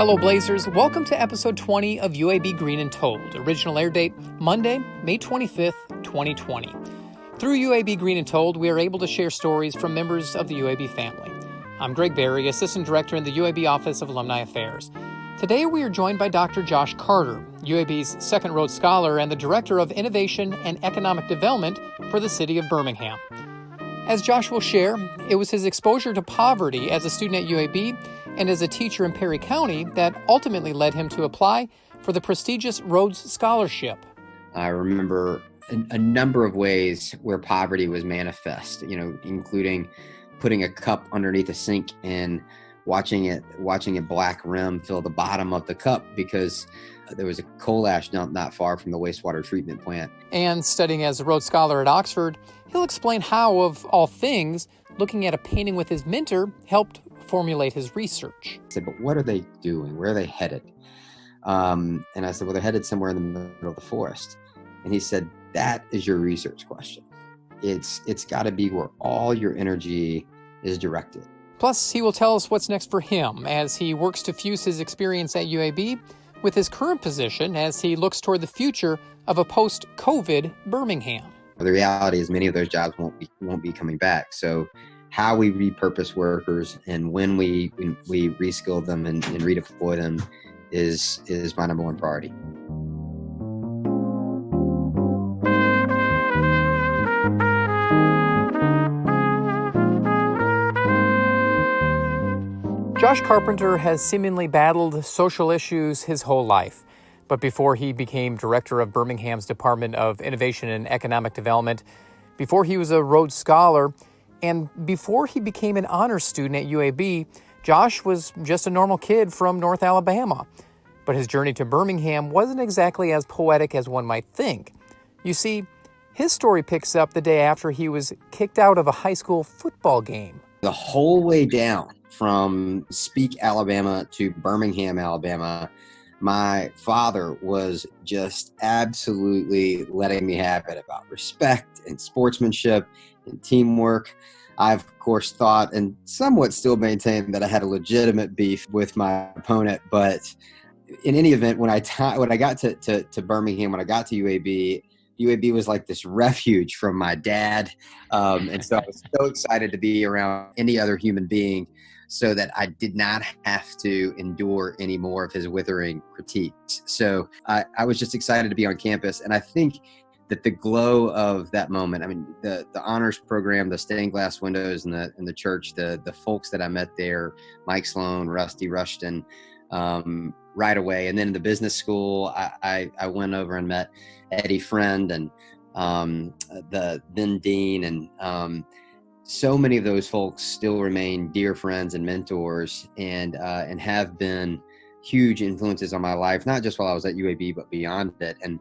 Hello Blazers, welcome to episode 20 of UAB Green and Told. Original air date, Monday, May 25th, 2020. Through UAB Green and Told, we are able to share stories from members of the UAB family. I'm Greg Berry, Assistant Director in the UAB Office of Alumni Affairs. Today we are joined by Dr. Josh Carter, UAB's second Rhodes Scholar and the Director of Innovation and Economic Development for the City of Birmingham. As Josh will share, it was his exposure to poverty as a student at UAB and as a teacher in Perry County that ultimately led him to apply for the prestigious Rhodes Scholarship. I remember a number of ways where poverty was manifest, including putting a cup underneath a sink and watching a black rim fill the bottom of the cup because there was a coal ash dump not far from the wastewater treatment plant. And studying as a Rhodes Scholar at Oxford, he'll explain how, of all things, looking at a painting with his mentor helped formulate his research. I said, but what are they doing? Where are they headed? And I said, well, they're headed somewhere in the middle of the forest. And he said, that is your research question. It's got to be where all your energy is directed. Plus, he will tell us what's next for him as he works to fuse his experience at UAB with his current position as he looks toward the future of a post-COVID Birmingham. The reality is many of those jobs won't be coming back. So how we repurpose workers and when we reskill them and redeploy them is my number one priority. Josh Carpenter has seemingly battled social issues his whole life. But before he became director of Birmingham's Department of Innovation and Economic Development, before he was a Rhodes Scholar, and before he became an honors student at UAB, Josh was just a normal kid from North Alabama. But his journey to Birmingham wasn't exactly as poetic as one might think. You see, his story picks up the day after he was kicked out of a high school football game. The whole way down from Speak, Alabama to Birmingham, Alabama, my father was just absolutely letting me have it about respect and sportsmanship and teamwork. I've, of course, thought and somewhat still maintain that I had a legitimate beef with my opponent. But in any event, when I got to Birmingham, when I got to UAB was like this refuge from my dad. And so I was so excited to be around any other human being so that I did not have to endure any more of his withering critiques. So I was just excited to be on campus. And I think that the glow of that moment, I mean, the honors program, the stained glass windows in the church, the folks that I met there, Mike Sloan, Rusty Rushton, right away. And then in the business school, I went over and met Eddie Friend and the then dean, and so many of those folks still remain dear friends and mentors, and have been huge influences on my life, not just while I was at UAB, but beyond it. And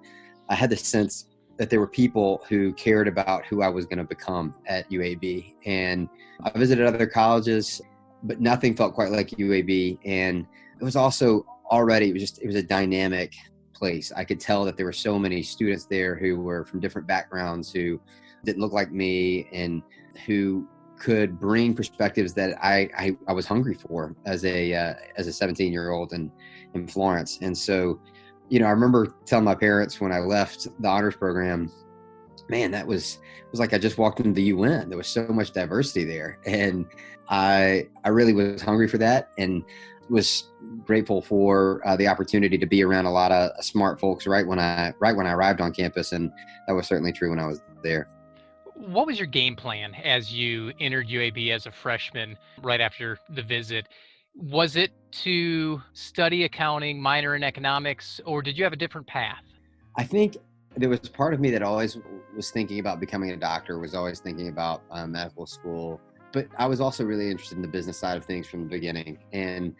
I had the sense that there were people who cared about who I was going to become at UAB. And I visited other colleges, but nothing felt quite like UAB. And it was also already, it was a dynamic place. I could tell that there were so many students there who were from different backgrounds, who didn't look like me, and who could bring perspectives that I was hungry for as a 17-year-old in Florence. And so, I remember telling my parents when I left the honors program, man, it was like I just walked into the UN. There was so much diversity there. And I really was hungry for that, and was grateful for the opportunity to be around a lot of smart folks right when I arrived on campus. And that was certainly true when I was there. What was your game plan as you entered UAB as a freshman right after the visit? Was it to study accounting, minor in economics, or did you have a different path? I think there was part of me that always was thinking about becoming a doctor, was always thinking about medical school. But I was also really interested in the business side of things from the beginning. And,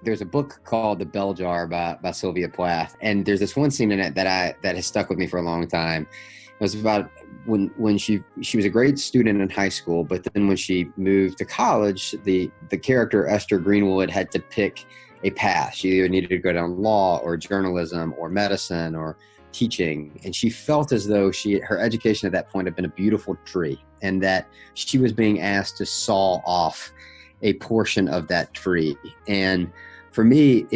there's a book called The Bell Jar by Sylvia Plath. And there's this one scene in it that has stuck with me for a long time. It was about when she was a great student in high school, but then when she moved to college, the character Esther Greenwood had to pick a path. She either needed to go down law or journalism or medicine or teaching. And she felt as though her education at that point had been a beautiful tree, and that she was being asked to saw off a portion of that tree. And for me,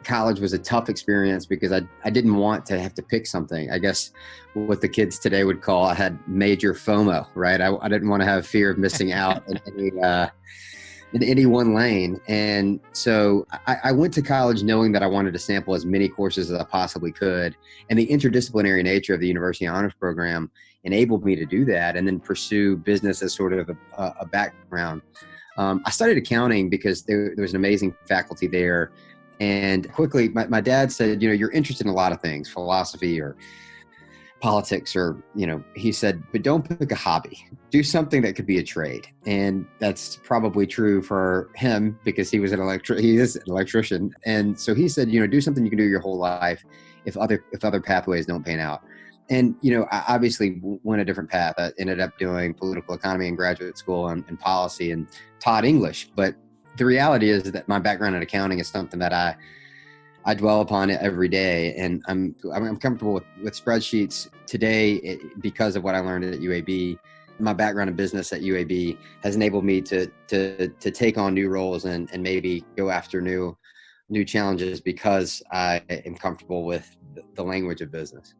college was a tough experience because I didn't want to have to pick something. I guess what the kids today would call, I had major FOMO, right? I didn't want to have fear of missing out in any one lane. And so I went to college knowing that I wanted to sample as many courses as I possibly could. And the interdisciplinary nature of the University Honors Program enabled me to do that and then pursue business as sort of a background. I studied accounting because there was an amazing faculty there. And quickly, my dad said, you're interested in a lot of things, philosophy or politics, or, he said, but don't pick a hobby. Do something that could be a trade. And that's probably true for him because he is an electrician. And so he said, do something you can do your whole life if other pathways don't pan out. And, I obviously went a different path. I ended up doing political economy in graduate school and policy and taught English. But the reality is that my background in accounting is something that I dwell upon it every day. And I'm comfortable with spreadsheets today because of what I learned at UAB. My background in business at UAB has enabled me to take on new roles and maybe go after new challenges because I am comfortable with the language of business.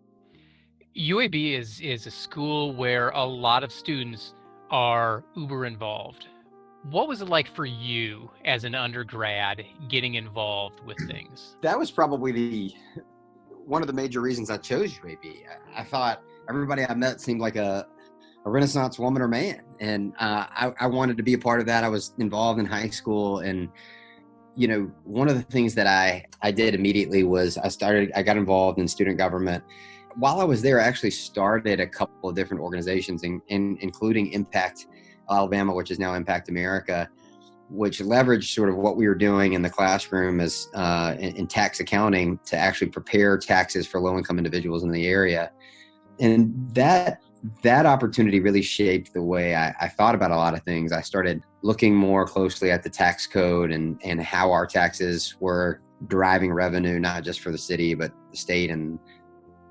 UAB is a school where a lot of students are uber involved. What was it like for you as an undergrad getting involved with things? That was probably one of the major reasons I chose UAB. I thought everybody I met seemed like a Renaissance woman or man. And I wanted to be a part of that. I was involved in high school. And, one of the things that I did immediately was I got involved in student government. While I was there, I actually started a couple of different organizations, including Impact Alabama, which is now Impact America, which leveraged sort of what we were doing in the classroom as in tax accounting to actually prepare taxes for low-income individuals in the area. And that opportunity really shaped the way I thought about a lot of things. I started looking more closely at the tax code and how our taxes were driving revenue, not just for the city, but the state, and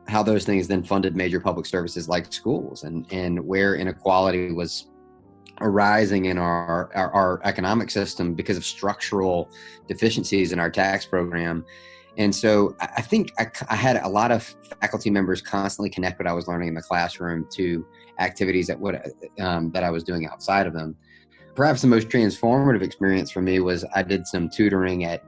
how those things then funded major public services like schools, and where inequality was arising in our economic system because of structural deficiencies in our tax program. And so I think I had a lot of faculty members constantly connect what I was learning in the classroom to activities that I was doing outside of them. Perhaps the most transformative experience for me was I did some tutoring at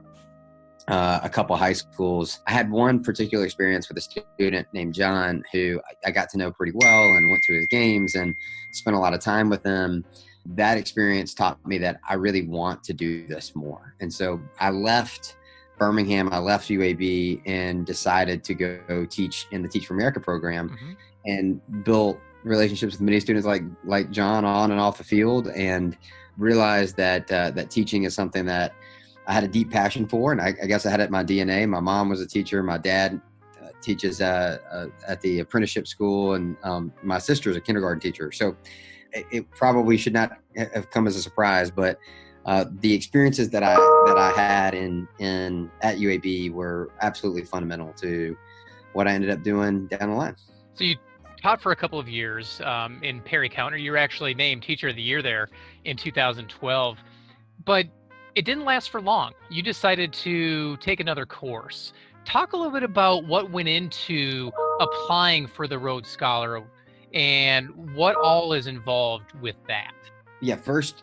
a couple high schools. I had one particular experience with a student named John who I got to know pretty well and went to his games and spent a lot of time with him. That experience taught me that I really want to do this more. And so I left Birmingham, I left UAB and decided to go teach in the Teach for America program, and built relationships with many students like John on and off the field, and realized that teaching is something that I had a deep passion for, and I guess I had it in my DNA. My mom was a teacher. My dad teaches at the apprenticeship school, and my sister is a kindergarten teacher. So it probably should not have come as a surprise, but the experiences that I had at UAB were absolutely fundamental to what I ended up doing down the line. So you taught for a couple of years in Perry County. You were actually named Teacher of the Year there in 2012, but it didn't last for long. You decided to take another course. Talk a little bit about what went into applying for the Rhodes Scholar and what all is involved with that. Yeah, first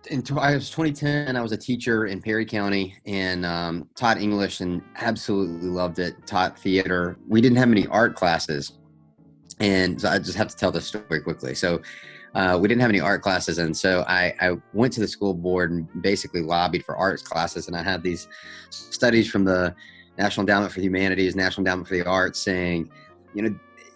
in 2010, I was a teacher in Perry County and taught English and absolutely loved it. Taught theater. We didn't have many art classes, and so I just have to tell this story quickly. So we didn't have any art classes, and so I went to the school board and basically lobbied for arts classes. And I had these studies from the National Endowment for the Humanities, National Endowment for the Arts, saying,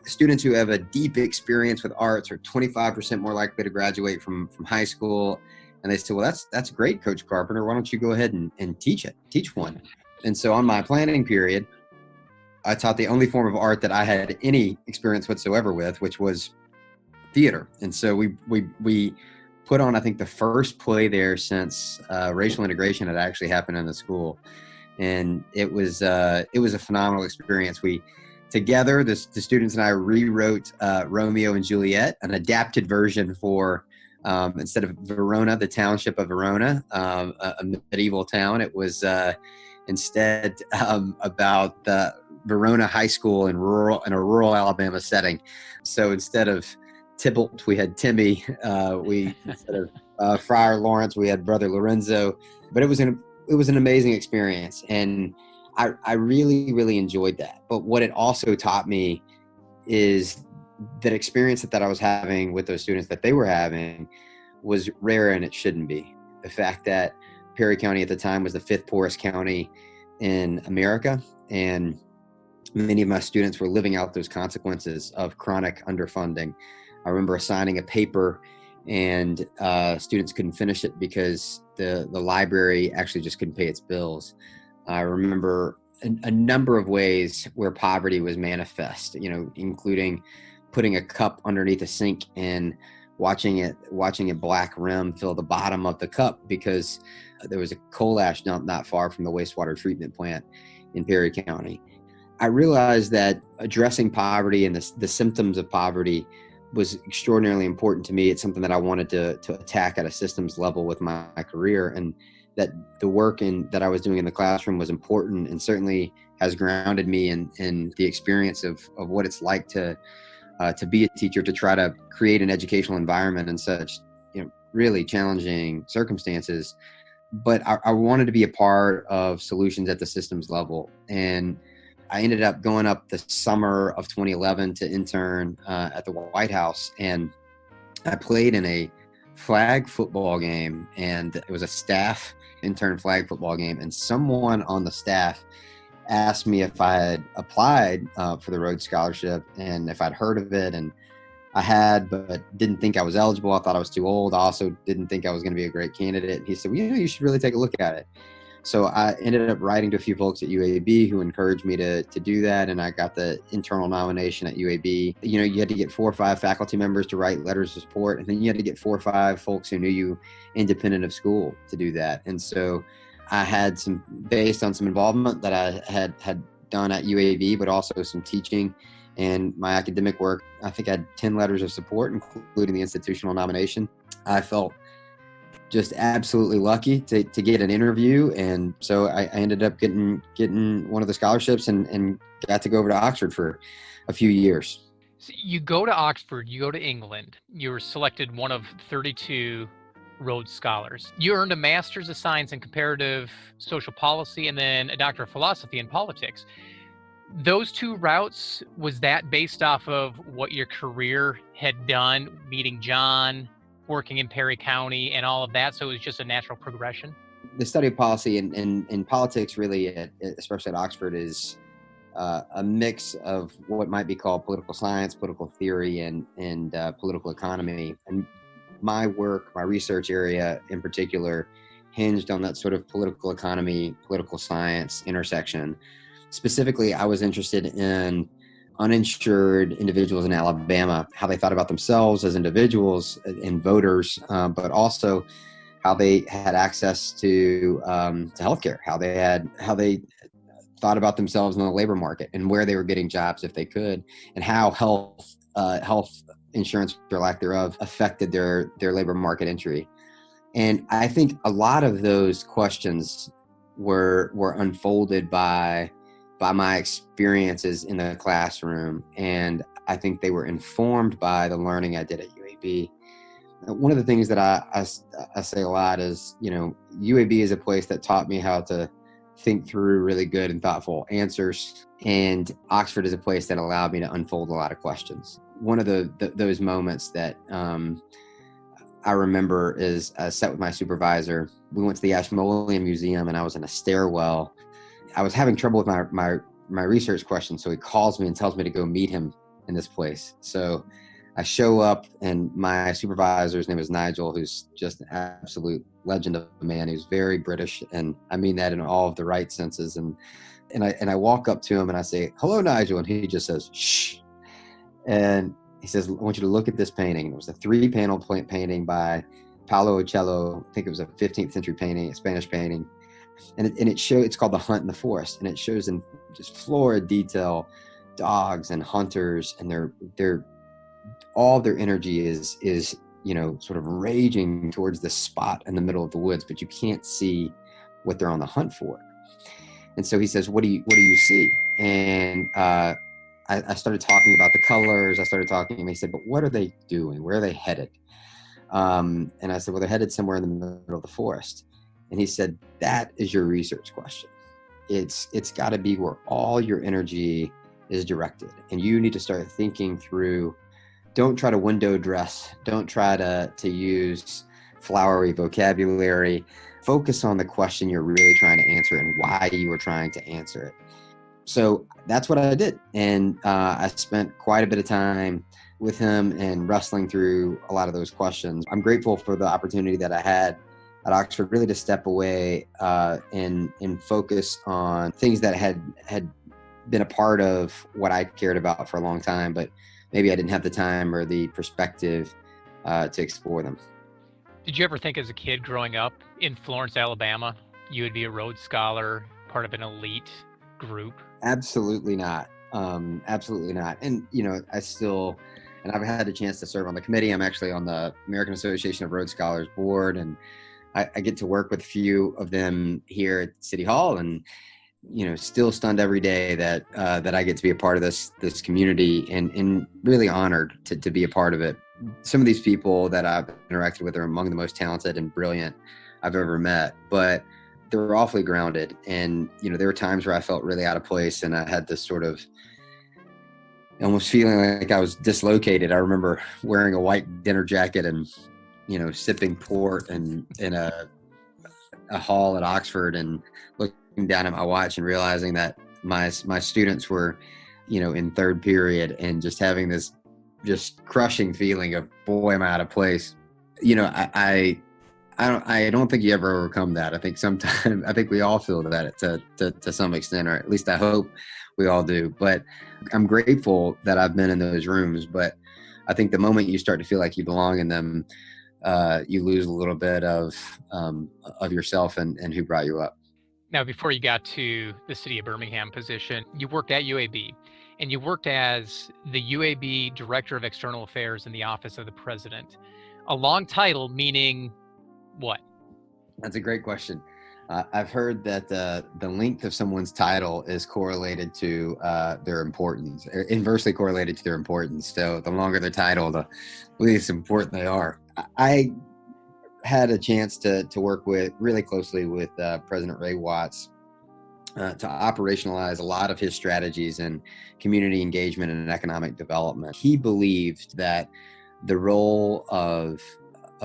students who have a deep experience with arts are 25% more likely to graduate from high school. And they said, well, that's great, Coach Carpenter. Why don't you go ahead and teach one? And so on my planning period, I taught the only form of art that I had any experience whatsoever with, which was theater. And so we put on, I think, the first play there since racial integration had actually happened in the school. And it was a phenomenal experience. Together, the students and I rewrote Romeo and Juliet, an adapted version for Instead of Verona, the township of Verona, a medieval town, it was instead about the Verona High School in a rural Alabama setting. So instead of Tybalt, we had Timmy. Instead of Friar Lawrence, we had Brother Lorenzo. But it was an amazing experience, and I really, really enjoyed that. But what it also taught me is that experience that I was having with those students that they were having was rare, and it shouldn't be. The fact that Perry County at the time was the 5th poorest county in America, and many of my students were living out those consequences of chronic underfunding. I remember assigning a paper, and students couldn't finish it because the library actually just couldn't pay its bills. I remember a number of ways where poverty was manifest, including putting a cup underneath a sink and watching a black rim fill the bottom of the cup because there was a coal ash dump not far from the wastewater treatment plant in Perry County. I realized that addressing poverty and the symptoms of poverty was extraordinarily important to me. It's something that I wanted to attack at a systems level with my career, and that the work that I was doing in the classroom was important, and certainly has grounded me in the experience of what it's like to be a teacher, to try to create an educational environment in such really challenging circumstances. But I wanted to be a part of solutions at the systems level, and I ended up going up the summer of 2011 to intern at the White House, and I played in a flag football game, and it was a staff intern flag football game, and someone on the staff asked me if I had applied for the Rhodes Scholarship and if I'd heard of it, and I had, but didn't think I was eligible. I thought I was too old. I also didn't think I was going to be a great candidate. And he said, well, you should really take a look at it. So I ended up writing to a few folks at UAB who encouraged me to do that, and I got the internal nomination at UAB. You had to get 4 or 5 faculty members to write letters of support, and then you had to get 4 or 5 folks who knew you independent of school to do that. And so I had based on some involvement that I had done at UAB, but also some teaching and my academic work, I think I had 10 letters of support, including the institutional nomination. I felt just absolutely lucky to get an interview, and so I ended up getting one of the scholarships and got to go over to Oxford for a few years. So you go to Oxford, you go to England, you were selected one of 32 Rhodes Scholars. You earned a Master's of Science in Comparative Social Policy and then a Doctor of Philosophy in Politics. Those 2 routes, was that based off of what your career had done, meeting John, working in Perry County and all of that, so it was just a natural progression? The study of policy and politics really, especially at Oxford, is a mix of what might be called political science, political theory, and political economy. And my work, my research area in particular, hinged on that sort of political economy, political science intersection. Specifically, I was interested in uninsured individuals in Alabama, how they thought about themselves as individuals and voters, but also how they had access to healthcare, how they thought about themselves in the labor market and where they were getting jobs if they could, and how health insurance or lack thereof affected their labor market entry. And I think a lot of those questions were unfolded by my experiences in the classroom, and I think they were informed by the learning I did at UAB. One of the things that I say a lot is, UAB is a place that taught me how to think through really good and thoughtful answers, and Oxford is a place that allowed me to unfold a lot of questions. One of those moments that I remember is I sat with my supervisor. We went to the Ashmolean Museum, and I was in a stairwell. I was having trouble with my research question, so he calls me and tells me to go meet him in this place. So I show up, and my supervisor's name is Nigel, who's just an absolute legend of a man. He's very British, and I mean that in all of the right senses. And I walk up to him and I say, "Hello, Nigel," and he just says, "Shh." And he says, "I want you to look at this painting." It was a 3-panel painting by Paolo Uccello. I think it was a 15th century painting, a Spanish painting. And it's called The Hunt in the Forest, and it shows in just florid detail dogs and hunters, and their all of their energy is sort of raging towards this spot in the middle of the woods, but you can't see what they're on the hunt for. And so he says, what do you see? And I started talking about the colors. I started talking, and he said, but what are they doing? Where are they headed? And I said, well, they're headed somewhere in the middle of the forest. And he said, that is your research question. It's got to be where all your energy is directed. And you need to start thinking through, don't try to window dress. Don't try to use flowery vocabulary. Focus on the question you're really trying to answer and why you were trying to answer it. So that's what I did. And I spent quite a bit of time with him and wrestling through a lot of those questions. I'm grateful for the opportunity that I had at Oxford, really to step away and focus on things that had been a part of what I cared about for a long time, but maybe I didn't have the time or the perspective to explore them. Did you ever think as a kid growing up in Florence, Alabama, you would be a Rhodes Scholar, part of an elite group? Absolutely not. Absolutely not. And, I've had a chance to serve on the committee. I'm actually on the American Association of Rhodes Scholars board, and I get to work with a few of them here at City Hall, and, still stunned every day that I get to be a part of this community, and really honored to be a part of it. Some of these people that I've interacted with are among the most talented and brilliant I've ever met, but they're awfully grounded. And, there were times where I felt really out of place, and I had this sort of almost feeling like I was dislocated. I remember wearing a white dinner jacket and, sipping port and in a hall at Oxford, and looking down at my watch and realizing that my students were, in third period, and just having this just crushing feeling of, boy, am I out of place. I don't think you ever overcome that. I think we all feel that to some extent, or at least I hope we all do. But I'm grateful that I've been in those rooms. But I think the moment you start to feel like you belong in them, you lose a little bit of yourself and who brought you up. Now, before you got to the City of Birmingham position, you worked at UAB, and you worked as the UAB Director of External Affairs in the Office of the President. A long title, meaning what? That's a great question. I've heard that the length of someone's title is correlated to their importance, inversely correlated to their importance. So the longer the title, the least important they are. I had a chance to work really closely with President Ray Watts to operationalize a lot of his strategies in community engagement and economic development. He believed that the role of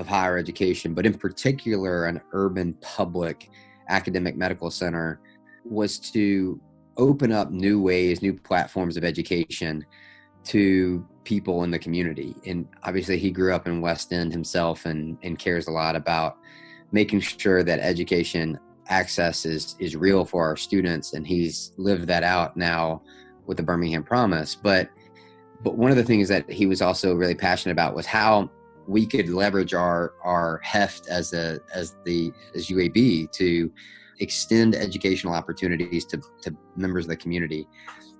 higher education, but in particular an urban public academic medical center, was to open up new ways, new platforms of education to people in the community. And obviously he grew up in West End himself and cares a lot about making sure that education access is real for our students. And he's lived that out now with the Birmingham Promise. But one of the things that he was also really passionate about was how we could leverage our heft as UAB to extend educational opportunities to members of the community.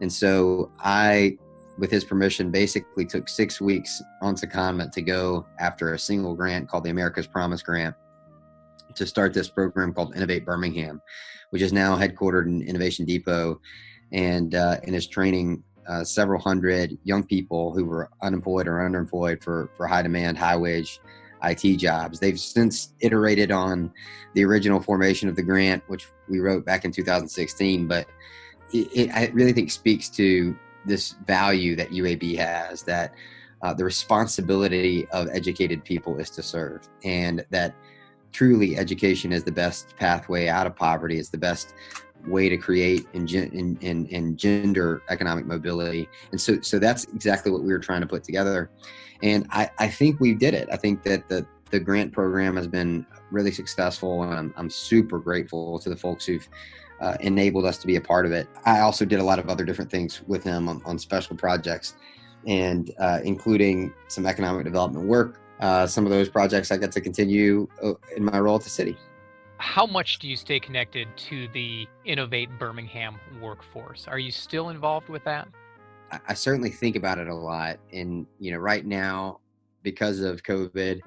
And so I, with his permission, basically took 6 weeks on secondment to go after a single grant called the America's Promise Grant to start this program called Innovate Birmingham, which is now headquartered in Innovation Depot, and is training several hundred young people who were unemployed or underemployed for high demand, high wage IT jobs. They've since iterated on the original formation of the grant, which we wrote back in 2016, but I really think speaks to this value that UAB has, that the responsibility of educated people is to serve, and that truly education is the best pathway out of poverty. It's the best way to create and gender economic mobility. And so that's exactly what we were trying to put together. And I think we did it. I think that the grant program has been really successful, and I'm super grateful to the folks who've enabled us to be a part of it. I also did a lot of other different things with him on special projects, and including some economic development work. Some of those projects I get to continue in my role at the city. How much do you stay connected to the Innovate Birmingham workforce? Are you still involved with that? I certainly think about it a lot. And, right now, because of COVID,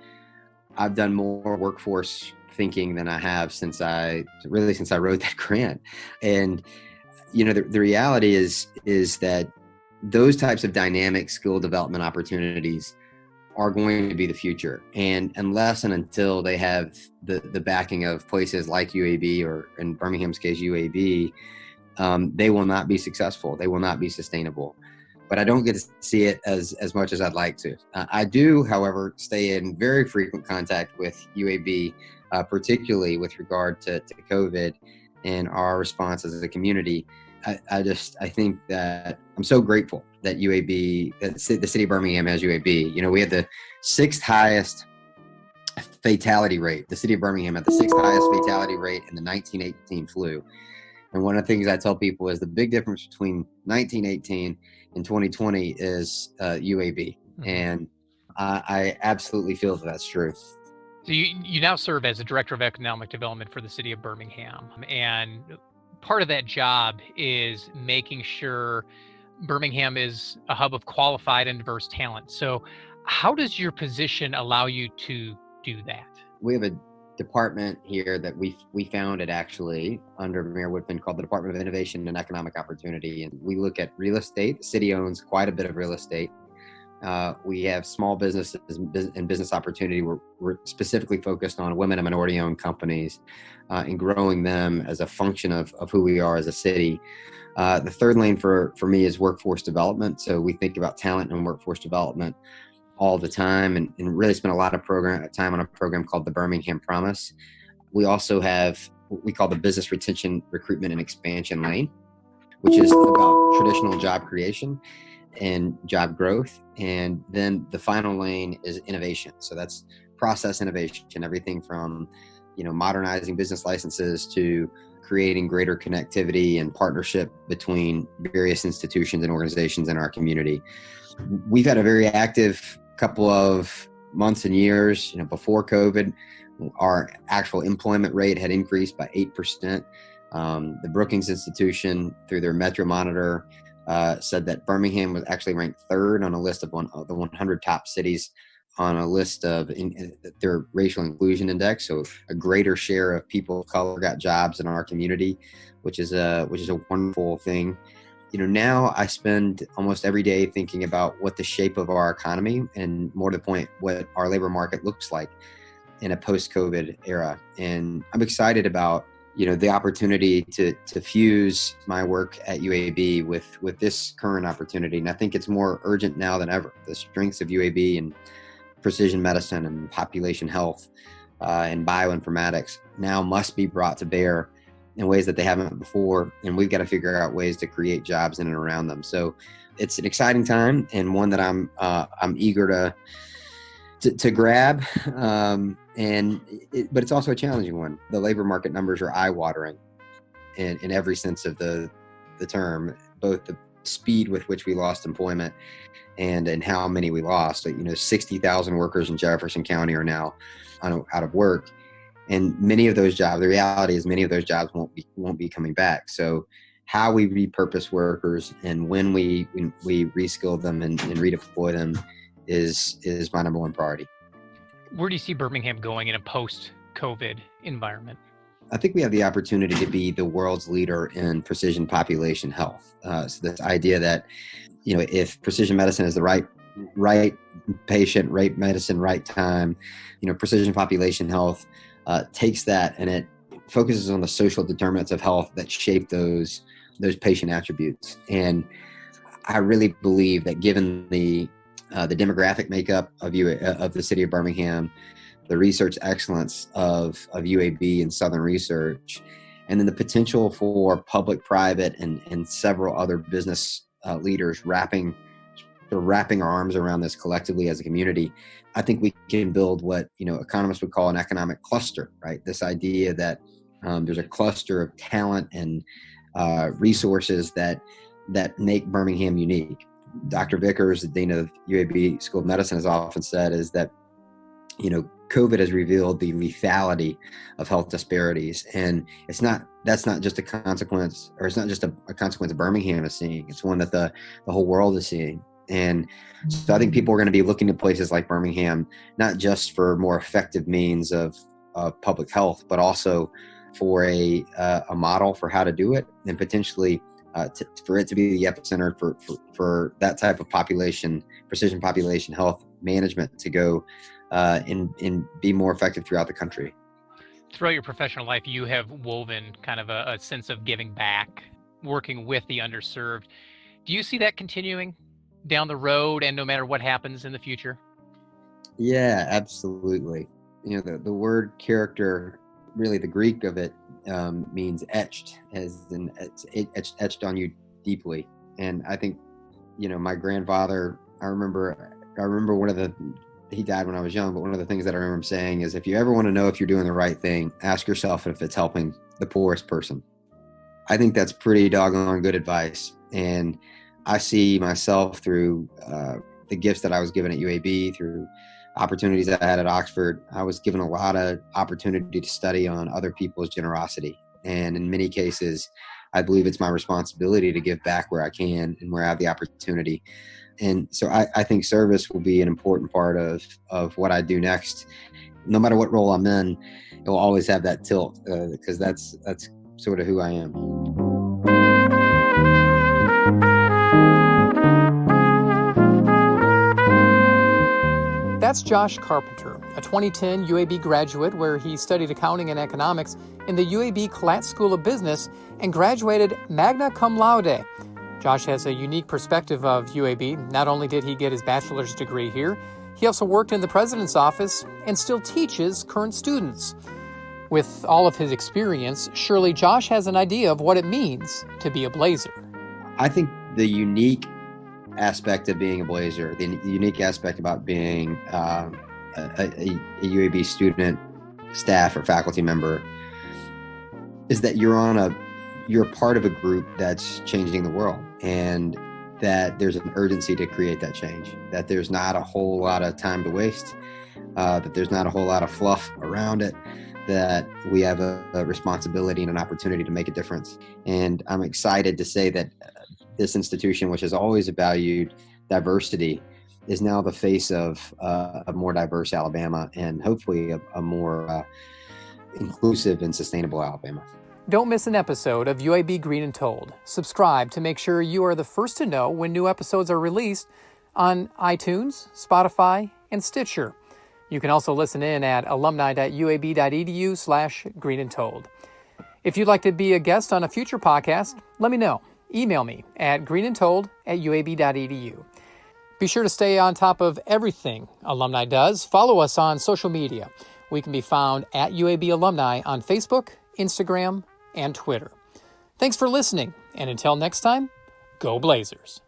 I've done more workforce thinking than I have since I wrote that grant. And, the reality is that those types of dynamic skill development opportunities are going to be the future. And unless and until they have the backing of places like UAB, or in Birmingham's case, UAB, they will not be successful. They will not be sustainable. But I don't get to see it as much as I'd like to. I do, however, stay in very frequent contact with UAB, particularly with regard to COVID and our response as a community. I think that I'm so grateful that UAB, that the city of Birmingham has UAB. We had the 6th highest fatality rate. The city of Birmingham had the 6th highest fatality rate in the 1918 flu. And one of the things I tell people is the big difference between 1918 and 2020 is UAB. Mm-hmm. And I absolutely feel that that's true. So you now serve as a director of economic development for the city of Birmingham. And part of that job is making sure Birmingham is a hub of qualified and diverse talent. So how does your position allow you to do that? We have a department here that we founded actually under Mayor Woodfin called the Department of Innovation and Economic Opportunity. And we look at real estate. The city owns quite a bit of real estate. We have small businesses and business opportunity. We're specifically focused on women and minority-owned companies and growing them as a function of who we are as a city. The third lane for me is workforce development. So we think about talent and workforce development all the time, and really spend a lot of time on a program called the Birmingham Promise. We also have what we call the business retention, recruitment, and expansion lane, which is about traditional job creation and job growth. And then the final lane is innovation. So that's process innovation, everything from, modernizing business licenses to creating greater connectivity and partnership between various institutions and organizations in our community. We've had a very active couple of months and years. Before COVID, our actual employment rate had increased by 8%. The Brookings Institution, through their Metro Monitor, said that Birmingham was actually ranked 3rd on a list of the 100 top cities on a list of their racial inclusion index. So a greater share of people of color got jobs in our community, which is a wonderful thing. Now I spend almost every day thinking about what the shape of our economy, and more to the point, what our labor market looks like in a post-COVID era. And I'm excited about, the opportunity to fuse my work at UAB with this current opportunity. And I think it's more urgent now than ever. The strengths of UAB and precision medicine and population health and bioinformatics now must be brought to bear in ways that they haven't before. And we've got to figure out ways to create jobs in and around them. So it's an exciting time, and one that I'm eager to grab. But it's also a challenging one. The labor market numbers are eye-watering in every sense of the term, both the speed with which we lost employment and how many we lost. 60,000 workers in Jefferson County are now out of work. And many of those jobs, the reality is many of those jobs won't be coming back. So how we repurpose workers and when we reskill them and redeploy them is my number one priority. Where do you see Birmingham going in a post-COVID environment? I think we have the opportunity to be the world's leader in precision population health. So this idea that, if precision medicine is the right patient, right medicine, right time, precision population health takes that and it focuses on the social determinants of health that shape those patient attributes. And I really believe that given the demographic makeup of the city of Birmingham, the research excellence of UAB and Southern Research, and then the potential for public, private, and several other business leaders wrapping our arms around this collectively as a community, I think we can build what economists would call an economic cluster, right? This idea that there's a cluster of talent and resources that make Birmingham unique. Dr. Vickers, the dean of UAB School of Medicine, has often said is that COVID has revealed the lethality of health disparities, and that's not just a consequence, or it's not just a consequence Birmingham is seeing. It's one that the whole world is seeing. And so I think people are going to be looking to places like Birmingham, not just for more effective means of public health, but also for a model for how to do it, and potentially for it to be the epicenter for that type of precision population health management to go and be more effective throughout the country. Throughout your professional life, you have woven kind of a sense of giving back, working with the underserved. Do you see that continuing down the road, and no matter what happens in the future? Yeah, absolutely. The word character, really the Greek of it, means etched, as in it's etched on you deeply. And I think, my grandfather, I remember he died when I was young, but one of the things that I remember him saying is, if you ever want to know if you're doing the right thing, ask yourself if it's helping the poorest person. I think that's pretty doggone good advice. And I see myself through the gifts that I was given at UAB, through opportunities that I had at Oxford. I was given a lot of opportunity to study on other people's generosity. And in many cases, I believe it's my responsibility to give back where I can and where I have the opportunity. And so I think service will be an important part of what I do next. No matter what role I'm in, it will always have that tilt, because that's sort of who I am. That's Josh Carpenter, a 2010 UAB graduate where he studied accounting and economics in the UAB Klatt School of Business and graduated magna cum laude. Josh has a unique perspective of UAB. Not only did he get his bachelor's degree here, he also worked in the president's office and still teaches current students. With all of his experience, surely Josh has an idea of what it means to be a Blazer. I think the unique aspect of being a Blazer, the unique aspect about being a UAB student, staff, or faculty member, is that you're part of a group that's changing the world, and that there's an urgency to create that change, that there's not a whole lot of time to waste, that there's not a whole lot of fluff around it, that we have a responsibility and an opportunity to make a difference. And I'm excited to say that this institution, which has always valued diversity, is now the face of a more diverse Alabama, and hopefully a more inclusive and sustainable Alabama. Don't miss an episode of UAB Green and Told. Subscribe to make sure you are the first to know when new episodes are released on iTunes, Spotify, and Stitcher. You can also listen in at alumni.uab.edu/greenandtold. If you'd like to be a guest on a future podcast, let me know. Email me at greenandtold@uab.edu. Be sure to stay on top of everything Alumni does. Follow us on social media. We can be found at UAB Alumni on Facebook, Instagram, and Twitter. Thanks for listening, and until next time, go Blazers.